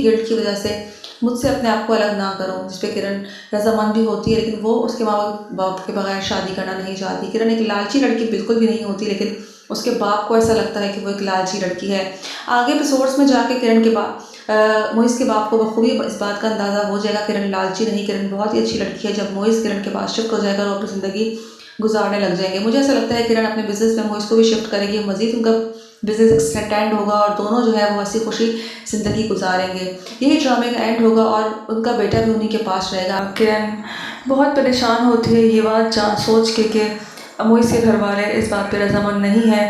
Guilt की वजह से मुझसे अपने आप को अलग ना करूँ, जिस पे किरण रजामंद भी होती है, लेकिन वो उसके माँ बाप के बगैर शादी करना नहीं चाहती। किरण एक लालची लड़की बिल्कुल भी नहीं होती, लेकिन उसके बाप को ऐसा लगता है कि वो एक लालची लड़की है। आगे एपिसोड्स में जाके किरण के बाप मोइस के बाप को बखूबी इस बात का अंदाज़ा हो जाएगा किरण लालची नहीं, किरण बहुत ही अच्छी लड़की है। जब मोइस किरण के पास शिफ्ट हो जाएगा और वो अपनी ज़िंदगी गुजारने लग जाएंगे। मुझे ऐसा लगता है किरण अपने बिजनेस में मोइस को भी शिफ्ट करेगी, मजीद उनका बिजनेस एक्सटेंड होगा और दोनों जो है वो हंसी खुशी ज़िंदगी गुजारेंगे। यही ड्रामे का एंड होगा और उनका बेटा भी उन्हीं के पास रहेगा। किरण बहुत परेशान होती है ये बात सोच के मोइस के घर वाले इस बात पे रजामंद नहीं है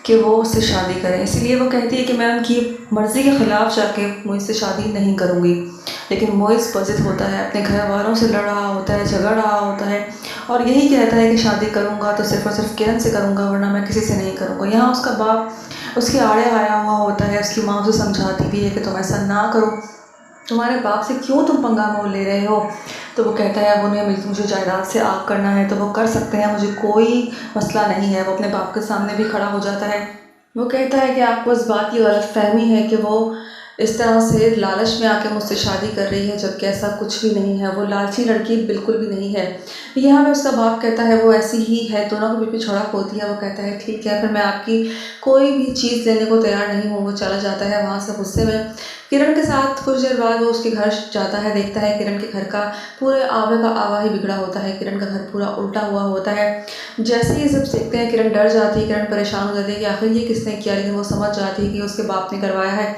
कि वो उससे शादी करें, इसलिए वो कहती है कि मैं उनकी मर्ज़ी के ख़िलाफ़ जाके मोइस से शादी नहीं करूँगी। लेकिन मोइस बजिद होता है, अपने घर वालों से लड़ रहा होता है, झगड़ रहा होता है और यही कहता है कि शादी करूँगा तो सिर्फ़ और सिर्फ किरण से करूँगा, वरना मैं किसी से नहीं करूँगा। यहाँ उसका बाप उसके आड़े आया हुआ होता है, उसकी माँ उसे समझाती भी है कि तुम ऐसा ना करो, तुम्हारे बाप से क्यों तुम पंगा मोल ले रहे हो। तो वो कहता है अब उन्हें मुझे जायदाद से आग करना है तो वो कर सकते हैं, मुझे कोई मसला नहीं है। वो अपने बाप के सामने भी खड़ा हो जाता है। वो कहता है कि आपको इस बात की गलतफहमी है कि वो इस तरह से लालच में आके मुझसे शादी कर रही है, जबकि ऐसा कुछ भी नहीं है। वो लालची लड़की बिल्कुल भी नहीं है। यहाँ पे उसका बाप कहता है वो ऐसी ही है, दोनों के बीच में झड़प होती है। वो कहता है ठीक है, फिर मैं आपकी कोई भी चीज़ लेने को तैयार नहीं हूँ। वो चला जाता है वहाँ से गुस्से में। किरण के साथ कुछ देर बाद वो उसके घर जाता है, देखता है किरण के घर का पूरे आवे का आवा ही बिगड़ा होता है, किरण का घर पूरा उल्टा हुआ होता है। जैसे ही सब देखते हैं किरण डर जाती है, किरण परेशान हो जाती है कि आखिर ये किसने किया, लेकिन वो समझ जाती है कि उसके बाप ने करवाया है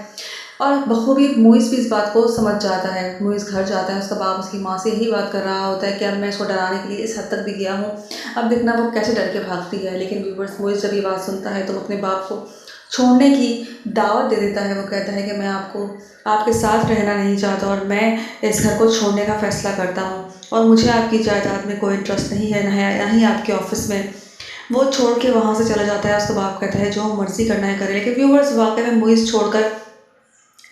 और बखूबी मोइस भी इस बात को समझ जाता है। मोइस घर जाता है, उसका बाप उसकी माँ से यही बात कर रहा होता है कि अब मैं इसको डराने के लिए इस हद तक भी गया हूँ, अब देखना वो कैसे डर के भागती है। लेकिन व्यूवर्स मोइस जब ये बात सुनता है तो वो अपने बाप को छोड़ने की दावत दे देता है। वो कहता है कि मैं आपके साथ रहना नहीं चाहता और मैं इस घर को छोड़ने का फ़ैसला करता हूँ और मुझे आपकी जायदाद में कोई इंटरेस्ट नहीं है, ना ही आपके ऑफिस में। वो छोड़ के वहाँ से चला जाता है। उसका बाप कहता है जो मर्ज़ी करना है करे। लेकिन व्यूवर्स वाकई में मोइस छोड़कर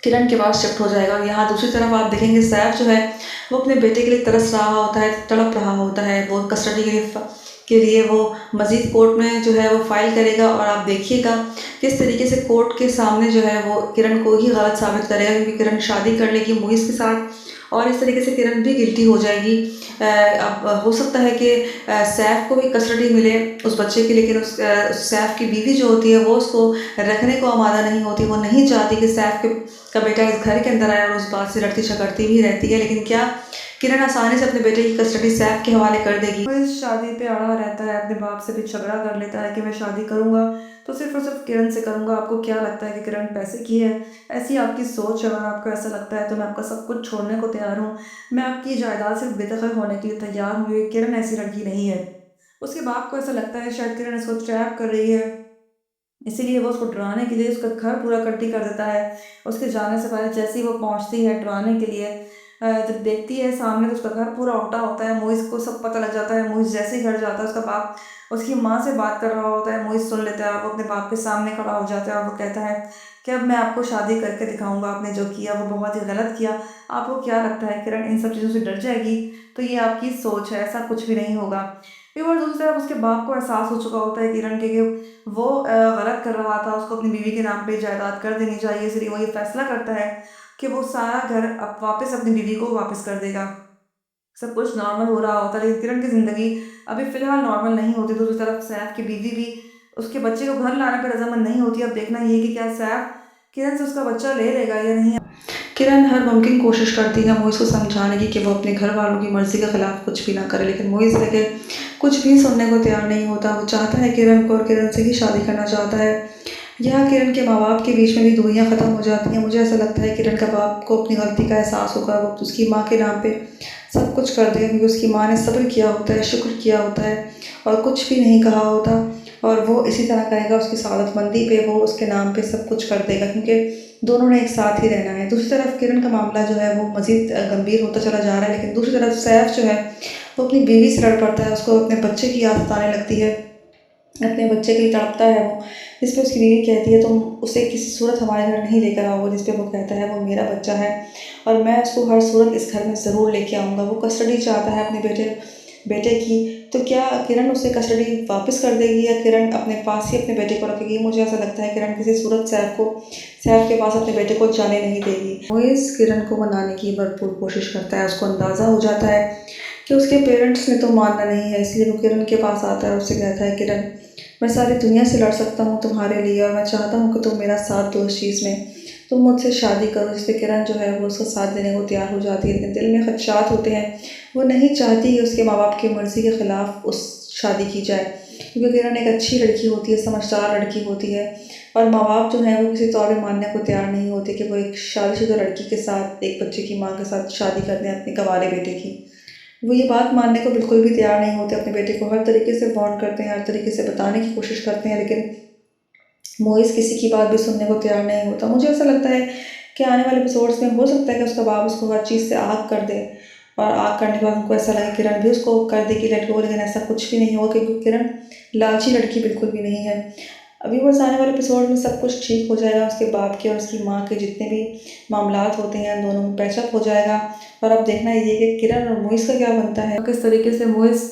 किरण के पास शिफ्ट हो जाएगा। और यहाँ दूसरी तरफ आप देखेंगे सैफ जो है वो अपने बेटे के लिए तरस रहा होता है, तड़प रहा होता है। वो कस्टडी के लिए वो मज़ीद कोर्ट में जो है वो फाइल करेगा और आप देखिएगा किस तरीके से कोर्ट के सामने जो है वो किरण को ही गलत साबित करेगा, क्योंकि किरण शादी कर लेगी मोइस के साथ और इस तरीके से किरण भी गिल्टी हो जाएगी। अब हो सकता है कि सैफ को भी कस्टडी मिले उस बच्चे की, लेकिन उस सैफ की बीवी जो होती है वो उसको रखने को आमादा नहीं होती। वो नहीं चाहती कि सैफ का बेटा इस घर के अंदर आए और उस बात से लड़ती झगड़ती भी रहती है। लेकिन क्या किरण आसानी से अपने बेटे की कस्टडी सैफ के हवाले कर देगी। वो इस शादी पे अड़ा रहता है, अपने बाप से भी झगड़ा कर लेता है कि मैं शादी करूंगा तो सिर्फ और सिर्फ किरण से करूंगा। आपको क्या लगता है कि किरण पैसे की है? ऐसी आपकी सोच है। अगर आपको ऐसा लगता है तो मैं आपका सब कुछ छोड़ने को तैयार हूँ, मैं आपकी जायदाद से बेदखल होने के लिए तैयार हूँ। किरण ऐसी लड़की नहीं है। उसके बाप को ऐसा लगता है शायद किरण इसको ट्रैप कर रही है, इसीलिए वो उसको डराने के लिए उसका घर पूरा इकट्ठी कर देता है। उसके जाने से पहले जैसे ही वो पहुंचती है डराने के लिए, जब देखती है सामने तो उसका घर पूरा उल्टा होता है। मोइस को सब पता लग जाता है। मोइस जैसे ही घर जाता है उसका बाप उसकी माँ से बात कर रहा होता है। मोइस सुन लेता है और वो अपने बाप के सामने खड़ा हो जाता है और वो कहता है कि अब मैं आपको शादी करके दिखाऊंगा, आपने जो किया वो बहुत ही गलत किया। आपको क्या लगता है किरण इन सब चीज़ों से डर जाएगी? तो ये आपकी सोच है, ऐसा कुछ भी नहीं होगा। फिर और दूसरी तरफ उसके बाप को एहसास हो चुका होता है किरण के कि वो गलत कर रहा था, उसको अपनी बीवी के नाम पे जायदाद कर देनी चाहिए। इसलिए वो ये फैसला करता है कि वो सारा घर अब वापस अपनी बीवी को वापस कर देगा। सब कुछ नॉर्मल हो रहा होता है, लेकिन किरण की ज़िंदगी अभी फ़िलहाल नॉर्मल नहीं होती। दूसरी तरफ सैफ की बीवी भी उसके बच्चे को घर लाने पर रजामंद नहीं होती। अब देखना ये कि क्या सैफ किरण से उसका बच्चा ले लेगा या नहीं। किरण हर मुमकिन कोशिश करती है मोइस को समझाने की कि वो अपने घर वालों की मर्ज़ी के ख़िलाफ़ कुछ भी ना करे, लेकिन मोइस है कि कुछ भी सुनने को तैयार नहीं होता। वो चाहता है किरण को और किरण से ही शादी करना चाहता है। यहाँ किरण के माँ बाप के बीच में भी दूरियाँ ख़त्म हो जाती हैं। मुझे ऐसा लगता है किरण का बाप को अपनी गलती का एहसास होगा, वो उसकी माँ के नाम पे सब कुछ कर देगा, क्योंकि उसकी माँ ने सब्र किया होता है, शुक्र किया होता है और कुछ भी नहीं कहा होता। और वो इसी तरह करेगा, उसकी सादतमंदी पे वो उसके नाम पे सब कुछ कर देगा, क्योंकि दोनों ने एक साथ ही रहना है। दूसरी तरफ किरण का मामला जो है वो मज़ीद गंभीर होता चला जा रहा है, लेकिन दूसरी तरफ सैफ जो है वो अपनी बीवी से लड़ पड़ता है। उसको अपने बच्चे की याद आने लगती है, अपने बच्चे के लिए तड़पता है वो, जिस पे उसकी बीवी कहती है तुम उसे किसी सूरत हमारे घर नहीं लेकर आओगे, जिस पे वो कहता है वो मेरा बच्चा है और मैं उसको हर सूरत इस घर में ज़रूर लेके आऊँगा। वो कस्टडी चाहता है अपने बेटे की, तो क्या किरण उसे कस्टडी वापस कर देगी या किरण अपने पास ही अपने बेटे को रखेगी? मुझे ऐसा लगता है किरण किसी सूरत सैफ के पास अपने बेटे को जाने नहीं देगी। मोइज़ किरण को मनाने की भरपूर कोशिश करता है। उसको अंदाज़ा हो जाता है कि उसके पेरेंट्स ने तो मानना नहीं है, इसलिए वो किरण के पास आता है। उससे कहता है, किरण, मैं सारी दुनिया से लड़ सकता हूँ तुम्हारे लिए और मैं चाहता हूँ कि तुम मेरा साथ दो इस चीज़ में। तुम मुझसे शादी करो। जिस पे किरण जो है वो उसका साथ देने को तैयार हो जाती है, लेकिन दिल में खदशात होते हैं। वो नहीं चाहती कि उसके माँ बाप की मर्ज़ी के ख़िलाफ़ उस शादी की जाए, क्योंकि किरण एक अच्छी लड़की होती है, समझदार लड़की होती है और माँ बाप जो हैं वो किसी तौर पे मानने को तैयार नहीं होते कि वो एक शादीशुदा लड़की के साथ, एक बच्चे की माँ के साथ शादी कर दें अपने गँवारे बेटे की। वो ये बात मानने को बिल्कुल भी तैयार नहीं होते। अपने बेटे को हर तरीके से वार्न करते हैं, हर तरीके से बताने की कोशिश करते हैं, लेकिन मोइज़ किसी की बात भी सुनने को तैयार नहीं होता। मुझे ऐसा लगता है कि आने वाले एपिसोड्स में हो सकता है कि उसका बाप उसको हर चीज़ से आग कर दे और आग करने के बाद उनको ऐसा लगे किरण भी उसको कर देगी लेट गो, लेकिन ऐसा कुछ भी नहीं होगा क्योंकि किरण लालची लड़की बिल्कुल भी नहीं है। अभी बस आने वाले एपिसोड में सब कुछ ठीक हो जाएगा। उसके बाप के और उसकी माँ के जितने भी मामलात होते हैं दोनों में पैचअप हो जाएगा और अब देखना ये है कि किरण और मोइज़ का क्या बनता है। किस तरीके से मोइज़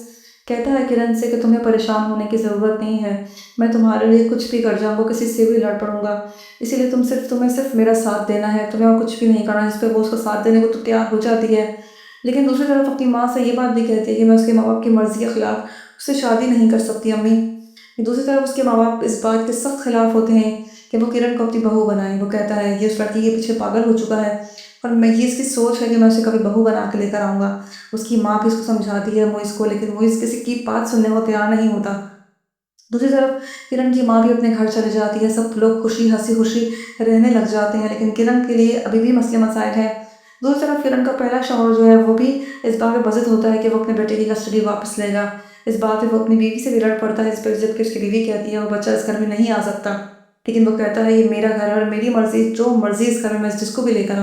कहता है किरण से कि तुम्हें परेशान होने की ज़रूरत नहीं है, मैं तुम्हारे लिए कुछ भी कर जाऊँगा, किसी से भी लड़ पड़ूँगा, इसीलिए तुम्हें सिर्फ मेरा साथ देना है, तुम्हें और कुछ भी नहीं करना। जिस पे वो उसका साथ देने को तो तैयार हो जाती है, लेकिन दूसरी तरफ अपनी माँ से ये बात भी कहती है कि मैं उसके माँ बाप की मर्ज़ी के खिलाफ उससे शादी नहीं कर सकती अम्मी। दूसरी तरफ उसके माँ बाप इस बात के सख्त खिलाफ होते हैं कि वो किरण को अपनी बहू बनाए। वो कहता है ये उस लड़की के पीछे पागल हो चुका है और मैं ये इसकी सोच है कि मैं उसे कभी बहू बना के लेकर आऊँगा। उसकी माँ भी उसको समझाती है मोइज़ को, लेकिन मोइज़ किसी की बात सुनने को तैयार नहीं होता। दूसरी तरफ किरण की माँ भी अपने घर चली जाती है, सब लोग हँसी-खुशी रहने लग जाते हैं, लेकिन किरण के लिए अभी भी मसले मसाइल हैं। दूसरी तरफ किरण का पहला शौहर जो है वो भी इस बात पे बज़िद होता है कि वो अपने बेटे की कस्टडी वापस लेगा। इस बात पे वो अपनी बीवी से भी लड़ पड़ता है, इस पर जबकि उसकी बीवी कहती है वो बच्चा इस घर में नहीं आ सकता। लेकिन वो कहता है ये मेरा घर है और मेरी मर्ज़ी, जो मर्ज़ी इस घर में मैं जिसको भी लेकर आऊँ।